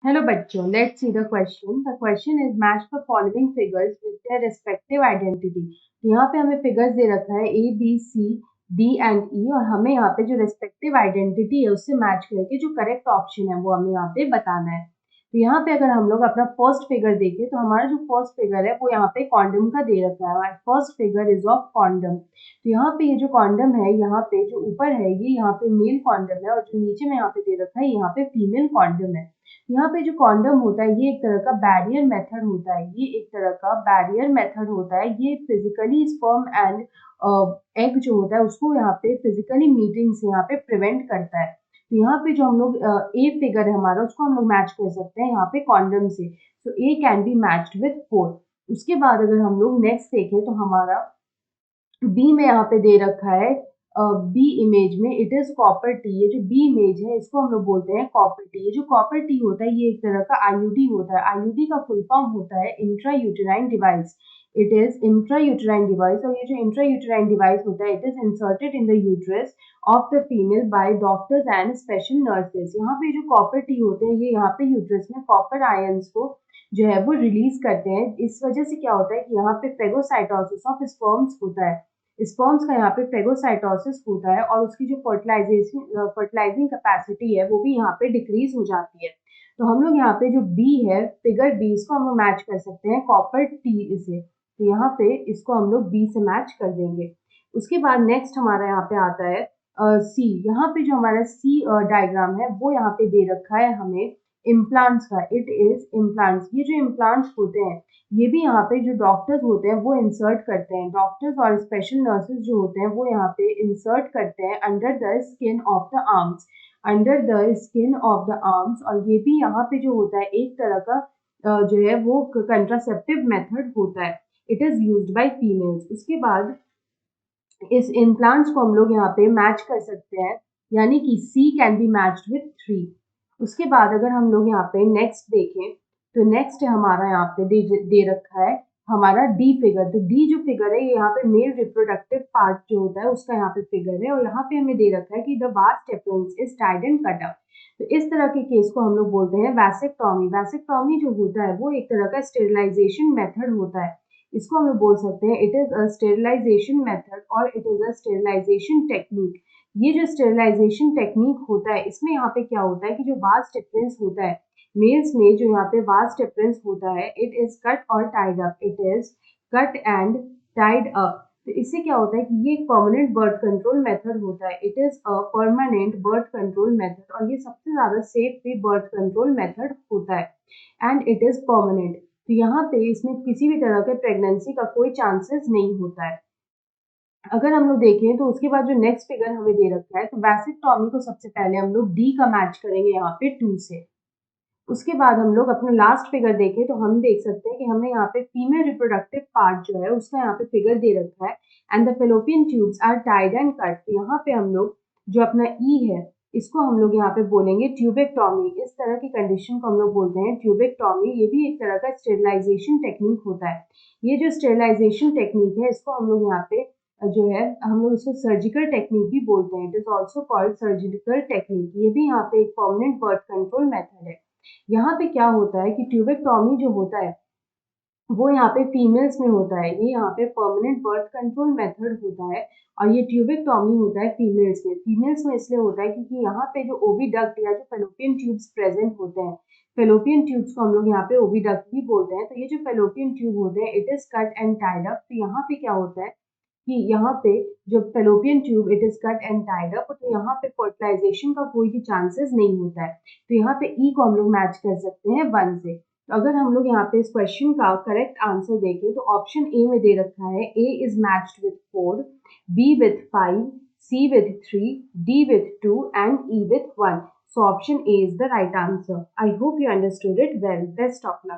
Hello बच्चों, let's see the question. The question is match the following figures with their respective identity. तो यहाँ पे हमें figures दे रखा है A, B, C, D and E और हमें यहाँ पे जो रेस्पेक्टिव आइडेंटिटी है उससे मैच करके जो करेक्ट ऑप्शन है वो हमें यहाँ पे बताना है। तो यहाँ पे अगर हम लोग अपना फर्स्ट फिगर देखें तो हमारा जो फर्स्ट फिगर है वो यहाँ पे कॉन्डम का दे रखा है। First figure is of condom. तो यहाँ पे ये जो कॉन्डम है, यहाँ पे जो ऊपर है ये यहाँ पे मेल कॉन्डम है और जो नीचे में यहाँ पे दे रखा है यहाँ पे फीमेल कॉन्डम है। यहाँ पे जो कॉन्डम होता है ये एक तरह का बैरियर मेथड होता है। ये एक तरह का बैरियर मेथड होता है। ये फिजिकली स्पर्म एंड एग जो होता है उसको यहाँ पे फिजिकली मीटिंग से यहाँ पे प्रिवेंट करता है। तो यहाँ पे जो हम लोग ए फिगर है हमारा उसको हम लोग मैच कर सकते हैं यहाँ पे कॉन्डम से। तो ए कैन बी मैच्ड विथ 4। उसके बाद अगर हम लोग नेक्स्ट देखें तो हमारा बी में यहाँ पे दे रखा है बी इमेज में इट इज कॉपर टी। ये जो बी इमेज है इसको हम लोग बोलते हैं कॉपर टी। ये जो कॉपर टी होता है ये एक तरह का आईयूडी होता है। आईयूडी का फुल फॉर्म होता है intra uterine device. It is intra uterine device और ये जो इंट्रा यूटेराइन डिवाइस होता है it is inserted in the uterus of the female bye doctors and special nurses. यहाँ पे जो कॉपर टी होते हैं ये यहाँ पे यूट्रस में कॉपर आयंस को जो है वो रिलीज करते हैं। इस वजह से क्या होता है कि यहाँ पे फेगोसाइटोसिस ऑफ स्पर्म्स होता है। स्पर्म्स का यहाँ पे फेगोसाइटोसिस होता है और उसकी जो फर्टिलाइजिंग कैपेसिटी है वो भी यहाँ पे डिक्रीज हो जाती है। तो हम लोग यहाँ पे जो बी है फिगर बी इसको हम लोग मैच कर सकते हैं कॉपर टी से। तो यहाँ पे इसको हम लोग बी से मैच कर देंगे। उसके बाद नेक्स्ट हमारा यहाँ पे आता है सी। यहाँ पे जो हमारा सी डायग्राम है वो यहाँ पे दे रखा है हमें इम्प्लांट्स का। It is implants. ये जो इम्प्लांट्स होते हैं ये भी यहाँ पे जो डॉक्टर्स होते हैं वो इंसर्ट करते हैं। डॉक्टर्स और स्पेशल नर्सेज जो होते हैं वो यहाँ पे इंसर्ट करते हैं under the skin of the arms. Under the skin of the arms. और ये भी यहाँ पे जो होता है एक तरह का जो है वो कंट्रासेप्टिव मेथड होता है। It is used by females. उसके बाद इस इम्प्लांट्स को हम लोग यहाँ पे मैच कर सकते हैं यानी कि सी कैन बी मैच्ड विथ 3। उसके बाद अगर हम लोग यहाँ पे नेक्स्ट देखें तो नेक्स्ट हमारा यहाँ पे दे रखा है हमारा डी फिगर। तो डी जो फिगर है ये यहाँ पे मेल रिप्रोडक्टिव पार्ट जो होता है उसका यहाँ पे फिगर है और यहाँ पे हमें दे रखा है कि the vast difference is tied and cut up. तो इस तरह के केस को हम लोग बोलते हैं वैसेक्टॉमी। वैसेक्टॉमी जो होता है वो एक तरह का स्टेरिलाइजेशन मेथड होता है। इसको हम लोग बोल सकते हैं it is a sterilisation method और it is a sterilisation technique. ये जो स्टेरिलाइजेशन टेक्निक होता है इसमें यहाँ पे क्या होता है कि जो वास्ट डिफरेंस होता है मेल्स में जो यहाँ पे वास्ट डिफरेंस होता है इट इज कट और tied up. It is cut and tied up. तो इससे क्या होता है कि ये एक परमानेंट बर्थ कंट्रोल मेथड होता है। It is a permanent birth control method और ये सबसे ज्यादा सेफ भी बर्थ कंट्रोल मेथड होता है एंड इट इज परमानेंट। तो यहाँ पे इसमें किसी भी तरह के प्रेगनेंसी का कोई चांसेस नहीं होता है। अगर हम लोग देखें तो उसके बाद जो नेक्स्ट फिगर हमें दे रखा है तो वैसेक्टॉमी को सबसे पहले हम लोग डी का मैच करेंगे यहाँ पे 2 से। उसके बाद हम लोग अपना लास्ट फिगर देखें तो हम देख सकते हैं कि हमें यहाँ पे फीमेल रिप्रोडक्टिव पार्ट जो है उसका यहाँ पे फिगर दे रखा है and the fallopian tubes are tied and cut. तो यहाँ पे हम लोग जो अपना ई है इसको हम लोग यहाँ पे बोलेंगे ट्यूबेक्टॉमी। इस तरह की कंडीशन को हम लोग बोलते हैं ट्यूबेक्टॉमी। ये भी एक तरह का स्टेरिलाइजेशन टेक्निक होता है। ये जो स्टेरिलाइजेशन टेक्निक है इसको हम लोग यहाँ पे जो है हम लोग इसको सर्जिकल टेक्निक भी बोलते हैं। It is also called surgical technique. ये भी यहाँ पे एक परमानेंट बर्थ कंट्रोल मेथड है। यहाँ पे क्या होता है कि ट्यूबेक्टॉमी जो होता है वो यहाँ पे फीमेल्स में होता है। ये यहाँ पे परमानेंट बर्थ कंट्रोल मेथड होता है और ये ट्यूबेक्टॉमी होता है फीमेल्स में। फीमेल्स में इसलिए होता है क्योंकि यहाँ पे जो ओविडक्ट या जो फेलोपियन ट्यूब्स प्रेजेंट होते हैं, फेलोपियन ट्यूब्स को हम लोग यहाँ पे ओविडक्ट भी बोलते हैं। तो ये जो फेलोपियन ट्यूब होते हैं it is cut and tied up. तो यहाँ पे क्या होता है कि यहाँ पे जो fallopian tube it is cut and tied up तो यहाँ पे फर्टिलाइजेशन का कोई भी चांसेस नहीं होता है। तो यहाँ पे ई को हम लोग मैच कर सकते हैं 1 से। तो अगर हम लोग यहाँ पे इस क्वेश्चन का करेक्ट आंसर देखें तो ऑप्शन ए में दे रखा है A is matched with 4, B with 5, C with 3, D with 2 and E with 1। So option A is the right answer. I hope you understood it well. Best of luck.